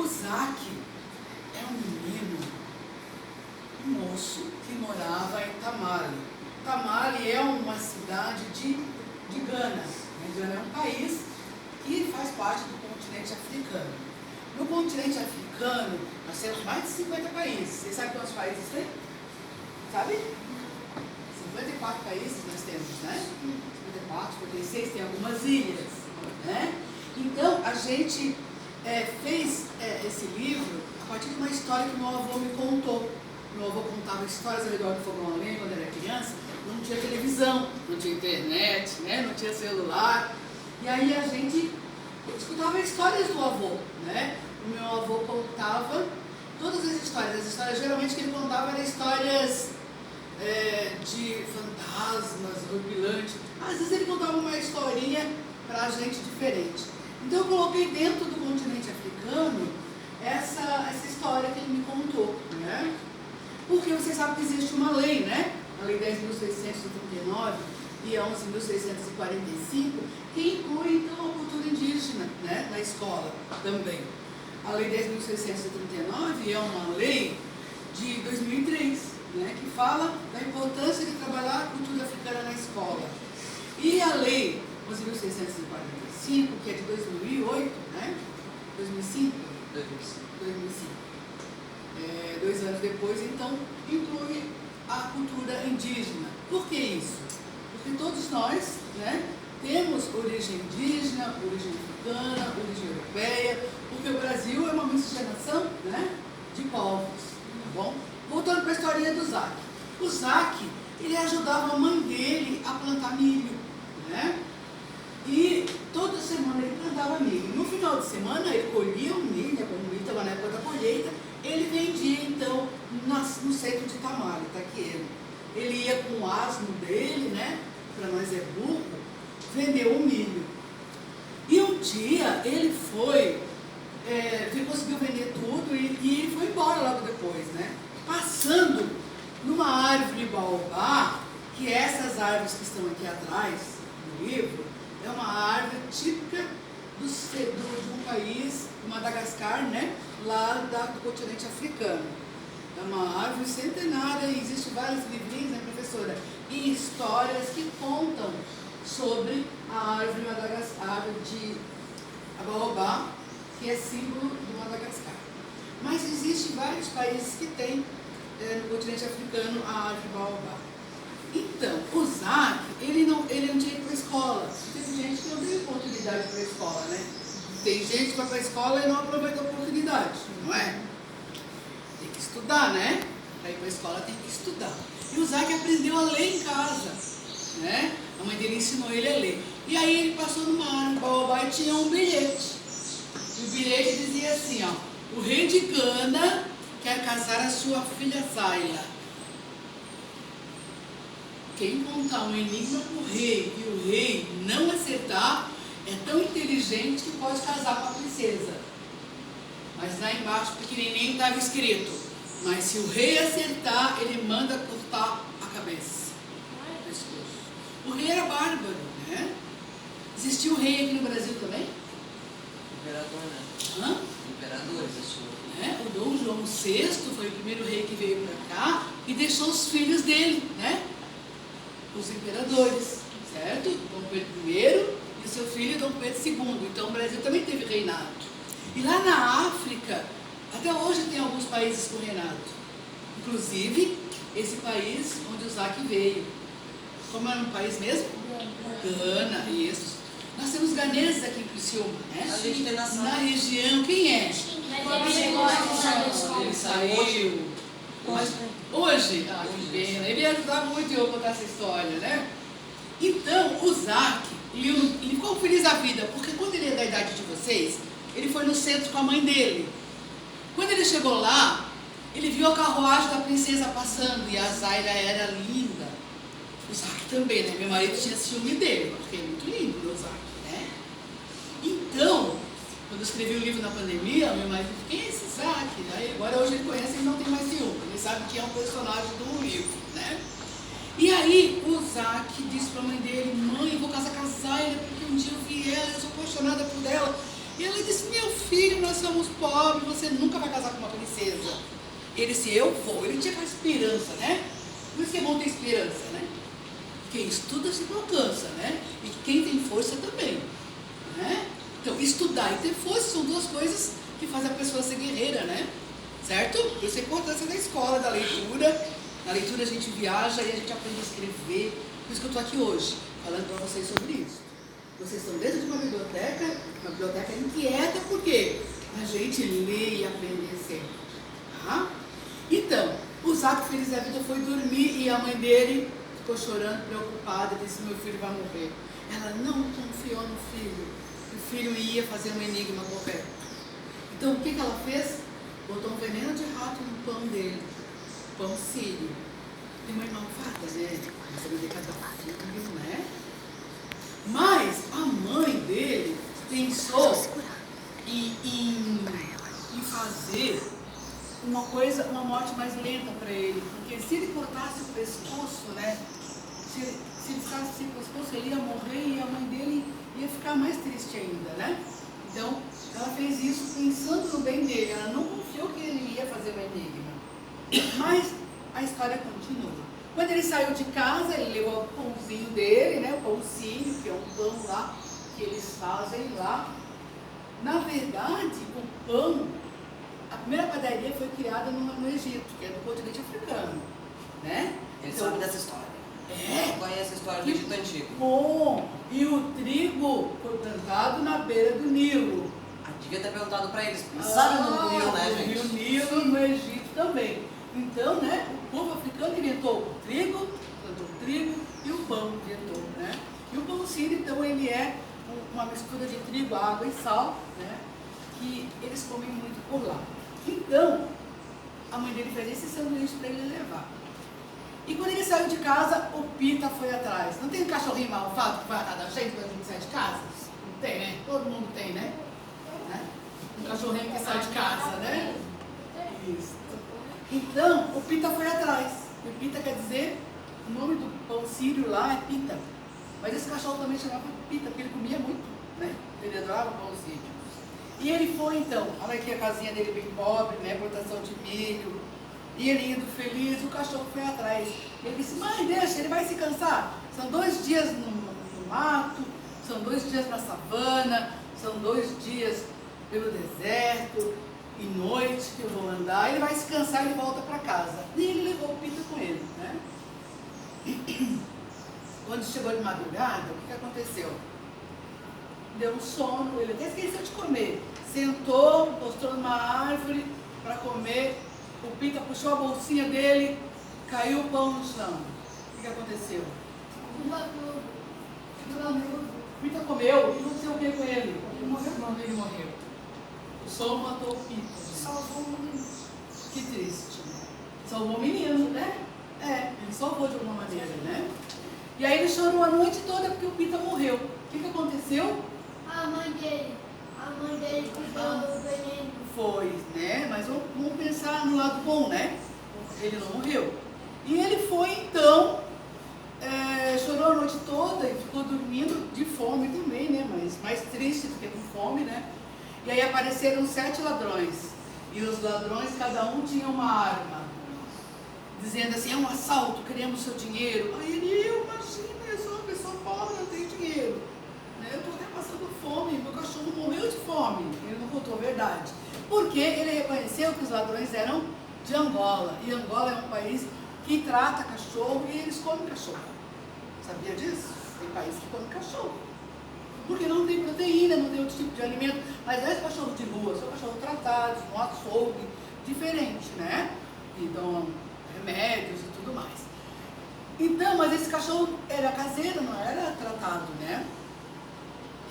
O Zac é um menino, um moço que morava em Tamale. Tamale é uma cidade de Gana. Gana é um país que faz parte do continente africano. No continente africano, nós temos mais de 50 países. Vocês sabem quantos países tem? Sabe? 54 países nós temos, né? 54, 56, tem algumas ilhas, né? Então, a gente fez esse livro a partir de uma história que meu avô me contou. Meu avô contava histórias ao redor do fogão a lenha quando era criança. Não tinha televisão, não tinha internet, né? Não tinha celular. E aí a gente escutava histórias do avô, né? O meu avô contava todas as histórias geralmente que ele contava eram histórias de fantasmas, horripilantes. Às vezes ele contava uma historinha pra gente diferente. Então eu coloquei dentro do continente africano essa história que ele me contou, né? Porque vocês sabem que existe uma lei, né? A Lei 10.639 e 11.645, que inclui então a cultura indígena, né, na escola também. A Lei 10.639 é uma lei de 2003, né, que fala da importância de trabalhar a cultura africana na escola. E a Lei 11.645, que é de 2008, né, 2005. 2 anos depois, então, inclui a cultura indígena. Por que isso? Porque todos nós, né, temos origem indígena, origem africana, origem europeia, porque o Brasil é uma miscigenação, né, de povos, tá bom? Voltando para a historinha do Zac. O Zac, ele ajudava a mãe dele a plantar milho, né? E toda semana ele plantava milho. No final de semana ele colhia o milho, quando o milho estava na época da colheita, ele vendia então no centro de Tamale, tá aqui ele. Ele ia com o asno dele, né? Para nós é burro, vender o milho. E um dia ele foi, ele conseguiu vender tudo e ele foi embora logo depois, né? Passando numa árvore baobá, que essas árvores que estão aqui atrás no livro, é uma árvore típica de um país, Madagascar, né? Lá do continente africano. É uma árvore centenária e existem vários livrinhos, né, professora? E histórias que contam sobre a árvore Madagascar, de Baobá, que é símbolo do Madagascar. Mas existem vários países que têm no continente africano a árvore Baobá. Então, o Zac, ele não tinha ido para a escola. Tem gente que não teve oportunidade para a escola, né? Tem gente que vai para a escola e não aproveita a oportunidade, não é? Tem que estudar, né? Para ir para a escola tem que estudar. E o Zac aprendeu a ler em casa, né? A mãe dele ensinou ele a ler. E aí ele passou numa árvore baobá e tinha um bilhete. E o bilhete dizia assim, ó: o rei de Gana quer casar a sua filha Zaila. Quem contar um enigma para o rei e o rei não acertar é tão inteligente que pode casar com a princesa. Mas lá embaixo, pequenininho, estava escrito: mas se o rei acertar, ele manda cortar a cabeça, o pescoço. O rei era bárbaro, né? Existia um rei aqui no Brasil também? Imperador, né? Hã? Imperador existiu. O Dom João VI foi o primeiro rei que veio para cá e deixou os filhos dele, né? Os imperadores, certo? Dom Pedro I e seu filho Dom Pedro II. Então o Brasil também teve reinado. E lá na África, até hoje tem alguns países com reinado. Inclusive, esse país onde o Zac veio. Como era um país mesmo? Gana, isso. Nós temos ganeses aqui em Criciúma, né? A gente tem nação. Na região, quem é? Ele saiu. Mas hoje, que pena, ele ia ajudar muito eu a contar essa história, né? Então, o Zac, ele ficou feliz da vida, porque quando ele é da idade de vocês, ele foi no centro com a mãe dele. Quando ele chegou lá, ele viu a carruagem da princesa passando e a Zaira era linda. O Zac também, né? Meu marido tinha ciúme dele, porque é muito lindo, o Zac, né? Então, quando eu escrevi o livro na pandemia, meu marido disse: quem é esse Zac? Aí, agora hoje ele conhece e não tem mais ciúme. Ele sabe que é um personagem do livro, né? E aí o Zac disse para a mãe dele: mãe, eu vou casar com a Zaira porque um dia eu vi ela, eu sou apaixonada por ela. E ela disse: meu filho, filho, nós somos pobres, você nunca vai casar com uma princesa. Ele disse, eu vou. Ele tinha aquela esperança, né? Por isso que é bom ter esperança, né? Quem estuda se alcança, né? E quem tem força também, né? Então, estudar e ter força são duas coisas que fazem a pessoa ser guerreira, né? Certo? Por isso a importância da escola, da leitura. Na leitura a gente viaja e a gente aprende a escrever. Por isso que eu estou aqui hoje, falando para vocês sobre isso. Vocês estão dentro de uma biblioteca inquieta, porque a gente lê e aprende sempre. Tá? Então, o Zaque feliz da vida foi dormir e a mãe dele ficou chorando, preocupada, disse, meu filho vai morrer. Ela não confiou no filho. O filho ia fazer um enigma qualquer. Então, o que ela fez? Botou um veneno de rato no pão dele. Pão sírio. Tem uma malvada, né? Essa bebê cada filho, né? Mas a mãe dele pensou em fazer uma morte mais lenta para ele. Porque se ele cortasse o pescoço, né? Se ele ficasse sem pescoço, ele ia morrer e a mãe dele ia ficar mais triste ainda, né? Então, ela fez isso pensando no bem dele. Ela não confiou que ele ia fazer o enigma. Mas a história continua. Quando ele saiu de casa, ele levou o pãozinho dele, né? O pão sírio, que é um pão lá que eles fazem lá. Na verdade, o pão, a primeira padaria foi criada no Egito, que é do continente africano, né? Ele sabe dessa história. É. Conhece a história do Egito Antigo. Bom, e o trigo foi plantado na beira do Nilo. Devia ter perguntado pra eles. Sabe o nome do rio, né, gente? O Nilo, no Egito também. Então, né, o povo africano inventou o trigo, plantou o trigo e o pão inventou, né? E o pão sírio, então, ele é uma mistura de trigo, água e sal, né? Que eles comem muito por lá. Então, a mãe dele fez esse sanduíche para ele levar. E quando ele saiu de casa, o Pita foi atrás. Não tem um cachorrinho malvado que vai atrás da gente quando a gente sai de casa? Não tem, né? Todo mundo tem, né? Um cachorrinho que sai de casa, né? Isso. Então, o Pita foi atrás. O Pita quer dizer, o nome do pão sírio lá é Pita. Mas esse cachorro também chamava Pita, porque ele comia muito, né? Ele adorava o pão sírio. E ele foi então, olha aqui a casinha dele bem pobre, né? Plantação de milho. E ele indo feliz, o cachorro foi atrás. Ele disse, mãe, deixa, ele vai se cansar. São 2 dias no mato, são 2 dias na savana, são 2 dias pelo deserto, e noite que eu vou andar, ele vai se cansar e ele volta para casa. E ele levou o Pita com ele, né? Quando chegou de madrugada, o que aconteceu? Deu um sono, ele até esqueceu de comer. Sentou, postou numa árvore para comer. O Pita puxou a bolsinha dele, caiu o pão no chão. O que aconteceu? O Pita comeu e não sei o que com ele. Ele morreu? Não, ele morreu. O sol matou o Pita. Salvou o menino. Que triste. Salvou o menino, né? É, ele salvou de alguma maneira, né? E aí ele chorou a noite toda porque o Pita morreu. O que aconteceu? A mãe dele cuidou do veneno. Foi, né? Mas vamos pensar no lado bom, né? Ele não morreu. E ele foi então, chorou a noite toda e ficou dormindo de fome também, né? Mas mais triste do que com fome, né? E aí apareceram 7 ladrões. E os ladrões, cada um tinha uma arma. Dizendo assim, é um assalto, queremos seu dinheiro. Aí ele, imagina, eu sou uma pessoa pobre, não tenho dinheiro. Né? Eu estou até passando fome, meu cachorro morreu de fome. Ele não contou a verdade. Porque ele reconheceu que os ladrões eram de Angola. E Angola é um país que trata cachorro e eles comem cachorro. Sabia disso? Tem país que come cachorro. Porque não tem proteína, não tem outro tipo de alimento. Mas não é cachorro de rua, são cachorros tratados, com açougue, diferente, né? Então, remédios e tudo mais. Então, mas esse cachorro era caseiro, não era tratado, né?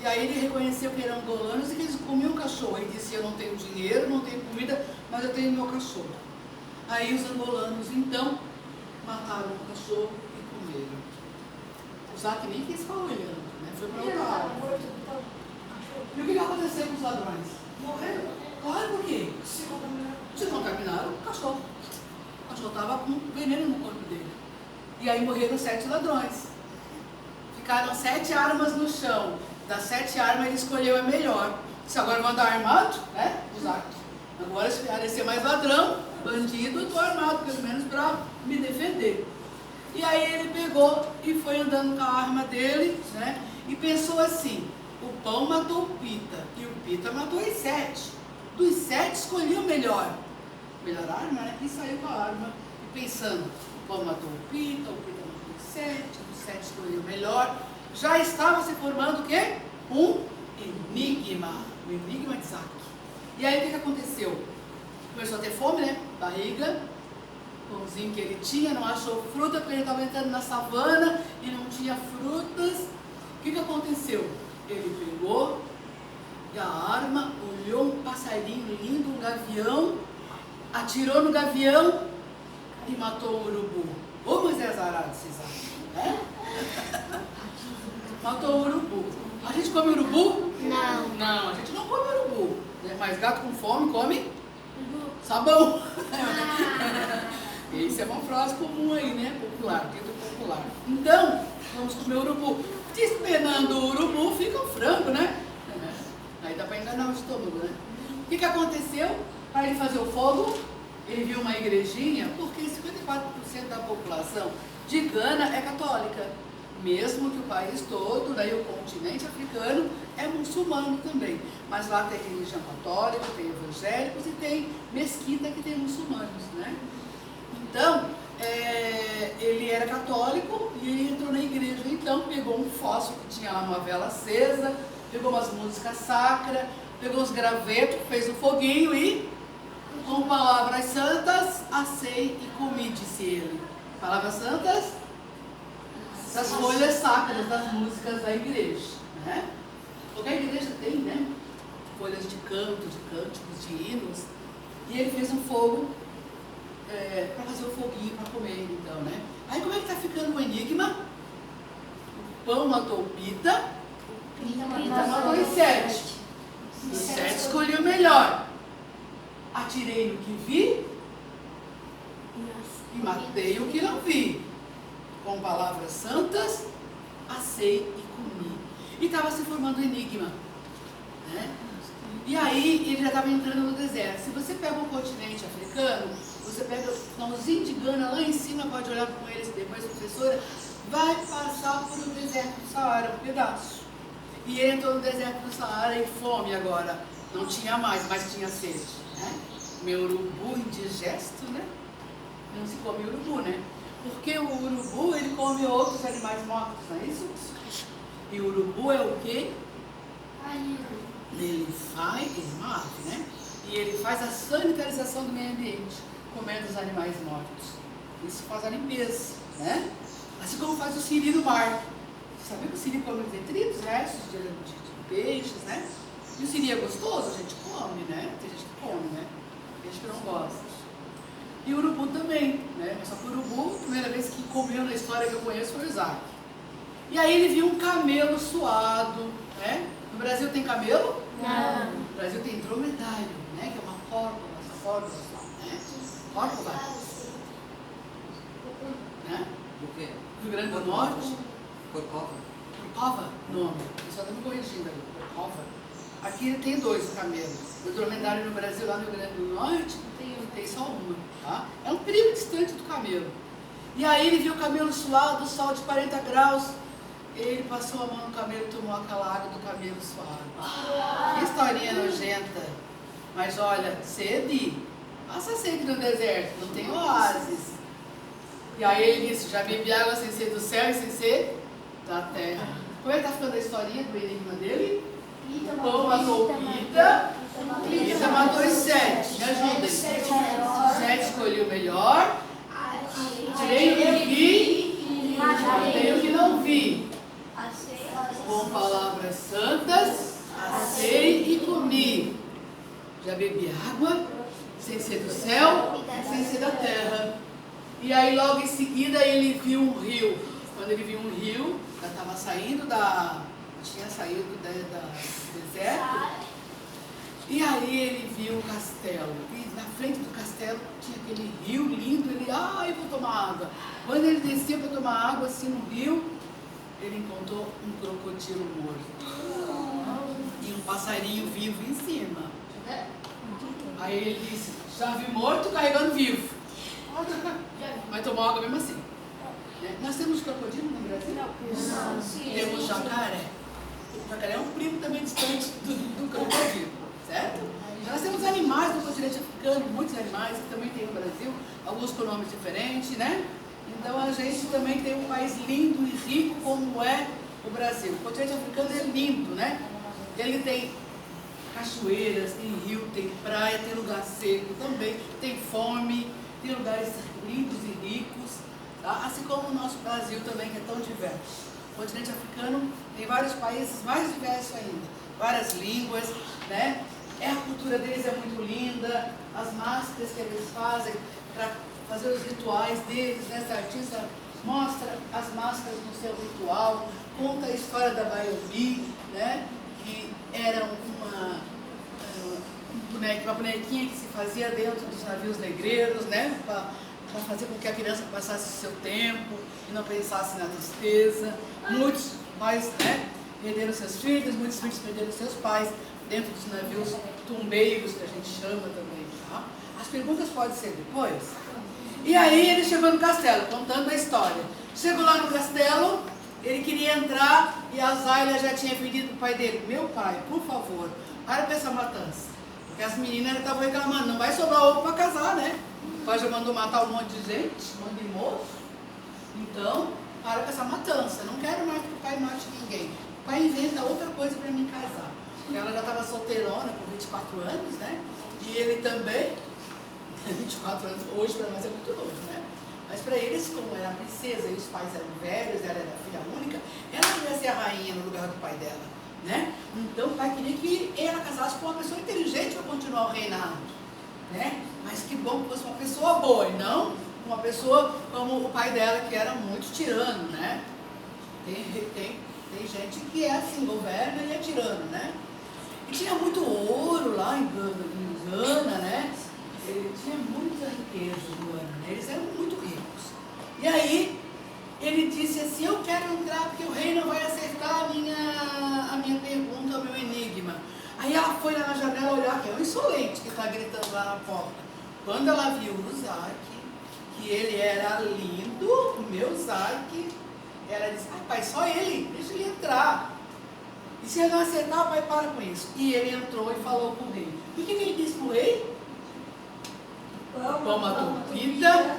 E aí ele reconheceu que eram angolanos e que eles comiam cachorro. Ele disse, eu não tenho dinheiro, não tenho comida, mas eu tenho meu cachorro. Aí os angolanos, então, mataram o cachorro e comeram. O Zaque nem quis ficar olhando, né? Foi para outra área. E o que aconteceu com os ladrões? Morreram. Claro, por quê? Se contaminaram o cachorro. O cachorro estava com veneno no corpo dele. E aí morreram 7 ladrões. Ficaram 7 armas no chão. Das 7 armas ele escolheu a melhor. Se agora eu vou andar armado, né? Usar. Agora, se parecer mais ladrão, bandido, eu estou armado, pelo menos para me defender. E aí ele pegou e foi andando com a arma dele, né? E pensou assim: o pão matou o Pita e o Pita matou os 7. Dos 7 escolheu o melhor arma, né? E saiu com a arma e pensando: o pão matou o Pita matou os 7, os 7 escolheu o melhor. Já estava se formando o quê? Um enigma. O enigma de Isaac. E aí o que aconteceu? Começou a ter fome, né? Barriga. O pãozinho que ele tinha, não achou fruta porque ele estava entrando na savana e não tinha frutas. O que aconteceu? Ele pegou a arma, olhou um passarinho lindo, um gavião, atirou no gavião e matou o urubu. Ô Moisés arado, vocês acham, né? Matou o urubu. A gente come urubu? Não. Não, a gente não come urubu. Né? Mas gato com fome come sabão. Esse é uma frase comum aí, né? Popular, dito popular. Então, vamos comer urubu. Despenando o urubu, fica o frango, né? Aí dá para enganar o estômago, né? O que aconteceu? Para ele fazer o fogo, ele viu uma igrejinha, porque 54% da população de Gana é católica. Mesmo que o país todo, daí o continente africano, é muçulmano também. Mas lá tem religião católica, tem evangélicos e tem mesquita que tem muçulmanos, né? Então, ele era católico e ele entrou na igreja. Então, pegou um fósforo que tinha lá uma vela acesa, pegou umas músicas sacras, pegou os gravetos, fez um foguinho e, com palavras santas, assei e comi, disse ele. Palavras santas? Das folhas sacras das músicas da igreja, né? Qualquer igreja tem, né? Folhas de canto, de cânticos, de hinos. E ele fez um fogo para fazer o foguinho para comer, então, né? Aí como é que está ficando o enigma? O pão matou o Pita, Pita matou os 7. Os 7 escolheu o melhor. Atirei no que vi e matei o que não vi. Com palavras santas, assei e comi. E estava se formando um enigma, né? E aí ele já estava entrando no deserto. Se você pega o continente africano, você pega os Gana lá em cima, pode olhar com eles depois, professora, vai passar por um deserto do Saara, um pedaço. E ele entrou no deserto do Saara e fome agora. Não tinha mais, mas tinha sede, né? Meu urubu indigesto, né? Não se come urubu, né? Porque o urubu, ele come outros animais mortos, não é isso? E o urubu é o quê? Ele uma ave, né? E ele faz a sanitarização do meio ambiente, comendo os animais mortos. Isso faz a limpeza, né? Assim como faz o siri do mar. Você sabia que o siri come detritos, restos de peixes, né? E o siri é gostoso? A gente come, né? Tem gente que come, né? Tem gente que não gosta. E o urubu também, né? Só que o urubu, a primeira vez que comeu na história que eu conheço foi o Isaac. E aí ele viu um camelo suado, né? No Brasil tem camelo? Não. No Brasil tem dromedário, né? Que é uma córcova, né? Córcova, né? O quê? Rio Grande do Norte. Corcova? Corcova? Nome. O pessoal está me corrigindo ali. Corcova. Aqui tem 2 camelos. O dromedário no Brasil, lá no Rio Grande do Norte, tem só uma. Tá? É um primo distante do camelo. E aí ele viu o camelo suado, sol de 40 graus. Ele passou a mão no camelo e tomou aquela água do camelo suado. Que historinha nojenta. Mas olha, sede. Passa sede no deserto, não tem oásis. E aí ele disse, já bebi água sem ser do céu e sem ser da terra. Como é que está ficando a historinha do enigma dele? O pão matou Pita, Pita matou os 7. Me ajudem. 7 escolheu o melhor. Tirei o que vi, matei o que não vi. Com palavras santas, assei e comi. Já bebi água, sem ser do céu, sem ser da terra. E aí logo em seguida ele viu um rio. Quando ele viu um rio, já estava saindo tinha saído do deserto. E aí ele viu um castelo. E na frente do castelo tinha aquele rio lindo. Ele, eu vou tomar água. Quando ele descia para tomar água assim no rio, ele encontrou um crocodilo morto. E tinha um passarinho vivo em cima. Aí ele disse, já vi morto carregando vivo. Vai tomar água mesmo assim. Nós temos crocodilo no Brasil? Não. Temos jacaré. O jacaré é um primo também distante do crocodilo, certo? Nós temos animais do continente africano, muitos animais que também tem no Brasil, alguns com nomes diferentes, né? Então a gente também tem um país lindo e rico como é o Brasil. O continente africano é lindo, né? Ele tem cachoeiras, tem rio, tem praia, tem lugar seco também, tem fome, tem lugares lindos e ricos, tá? Assim como o nosso Brasil também, que é tão diverso. O continente africano tem vários países mais diversos ainda, várias línguas, né? A cultura deles é muito linda, as máscaras que eles fazem para fazer os rituais deles, né? Essa artista mostra as máscaras no seu ritual, conta a história da Bayobi, né? Que era uma bonequinha que se fazia dentro dos navios negreiros, né? Para fazer com que a criança passasse o seu tempo e não pensasse na tristeza. Muitos pais, né, perderam seus filhos, muitos filhos perderam seus pais dentro dos navios tumbeiros, que a gente chama também, tá? As perguntas podem ser depois. E aí ele chegou no castelo, contando a história. Chegou lá no castelo, ele queria entrar e a Zayla já tinha pedido para o pai dele, meu pai, por favor, para com essa matança. Porque as meninas estavam reclamando, não vai sobrar ovo para casar, né? O pai já mandou matar um monte de gente, um monte de moço. Então, para com essa matança, não quero mais que o pai mate ninguém. O pai inventa outra coisa para mim casar. Ela já estava solteirona, com 24 anos, né? E ele também, 24 anos, hoje para nós é muito novo, né? Mas para eles, como era a princesa e os pais eram velhos, ela era a filha única, ela queria ser a rainha no lugar do pai dela, né? Então o pai queria que ela casasse com uma pessoa inteligente para continuar o reinado, né? Mas que bom que fosse uma pessoa boa e não uma pessoa como o pai dela, que era muito tirano, né? Tem gente que é assim, governa e é tirano, né? E tinha muito ouro lá em Gana, né? Ele tinha muita riqueza em Gana, né? Eles eram muito ricos. E aí, ele disse assim, eu quero entrar porque o rei não vai acertar a minha pergunta, o meu enigma. Aí ela foi lá na janela olhar, que é o insolente que está gritando lá na porta. Quando ela viu o Zac, que ele era lindo, o meu Zac, ela disse, pai, só ele, deixa ele entrar. E se ele não acertar, pai, para com isso. E ele entrou e falou com o rei. E o que ele disse para o rei? Pão matou Pita,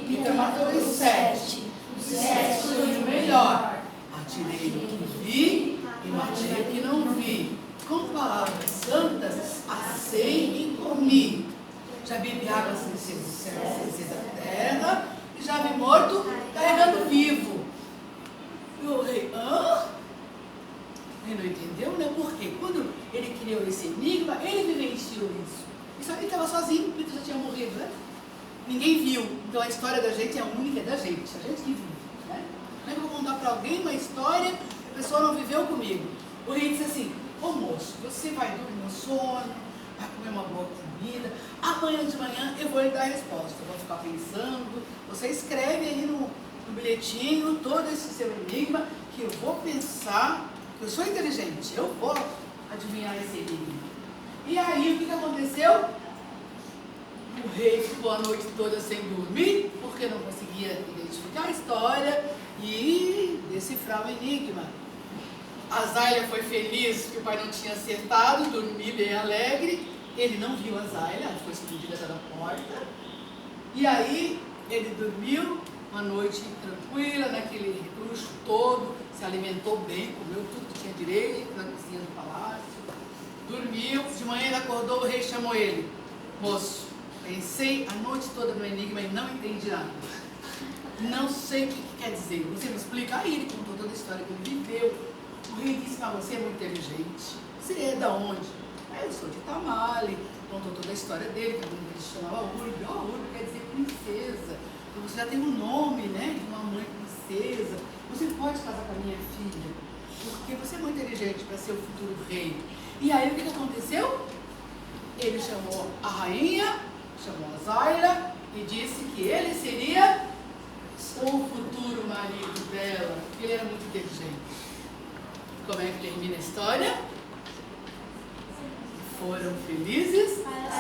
Pita matou os 7. Os 7 foi o melhor. Atirei no que vi e matei o que não vi. Com palavras santas, assei e comi. Já bebi água sem ser do céu, sem ser da terra, e já vi morto carregando vivo. E o rei, hã? Ele não entendeu, né? Porque quando ele criou esse enigma, ele vivenciou isso. Ele estava sozinho, Pita já tinha morrido, né? Ninguém viu. Então a história da gente é única, é da gente, a gente que vive, né? Como é que eu vou contar para alguém uma história que a pessoa não viveu comigo? O rei disse assim, ô moço, você vai dormir no sono, vai comer uma boa comida, amanhã de manhã eu vou lhe dar a resposta. Eu vou ficar pensando, você escreve aí no bilhetinho todo esse seu enigma, que eu vou pensar, eu sou inteligente, eu vou adivinhar esse enigma. E aí o que aconteceu? O rei ficou a noite toda sem dormir, porque não conseguia identificar a história e decifrar o enigma. A Zayla foi feliz que o pai não tinha acertado, dormiu bem alegre. Ele não viu a Zayla, ela ficou escondida atrás da porta. E aí ele dormiu uma noite tranquila, naquele luxo todo, se alimentou bem, comeu tudo que tinha direito na cozinha do palácio. Dormiu, de manhã ele acordou, o rei chamou ele. Moço, pensei a noite toda no enigma e não entendi nada. Não sei o que quer dizer. Você me explica? Aí ele contou toda a história que ele viveu. O rei disse, mas você é muito inteligente. Você é da onde? Eu sou de Tamale. Contou toda a história dele, que ele se chamava Urbe. Urbe quer dizer princesa. Então você já tem um nome, né, de uma mãe princesa. Você pode casar com a minha filha, porque você é muito inteligente para ser o futuro rei. E aí o que aconteceu? Ele chamou a rainha, chamou a Zayla e disse que ele seria o futuro marido dela, porque ele era muito inteligente. Como é que termina a história? foram felizes Para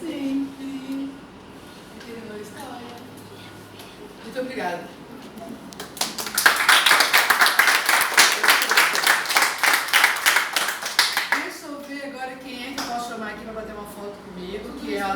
sempre. Terminou a história. Muito obrigada. Deixa eu ver agora quem é que eu posso chamar aqui para bater uma foto comigo, que é a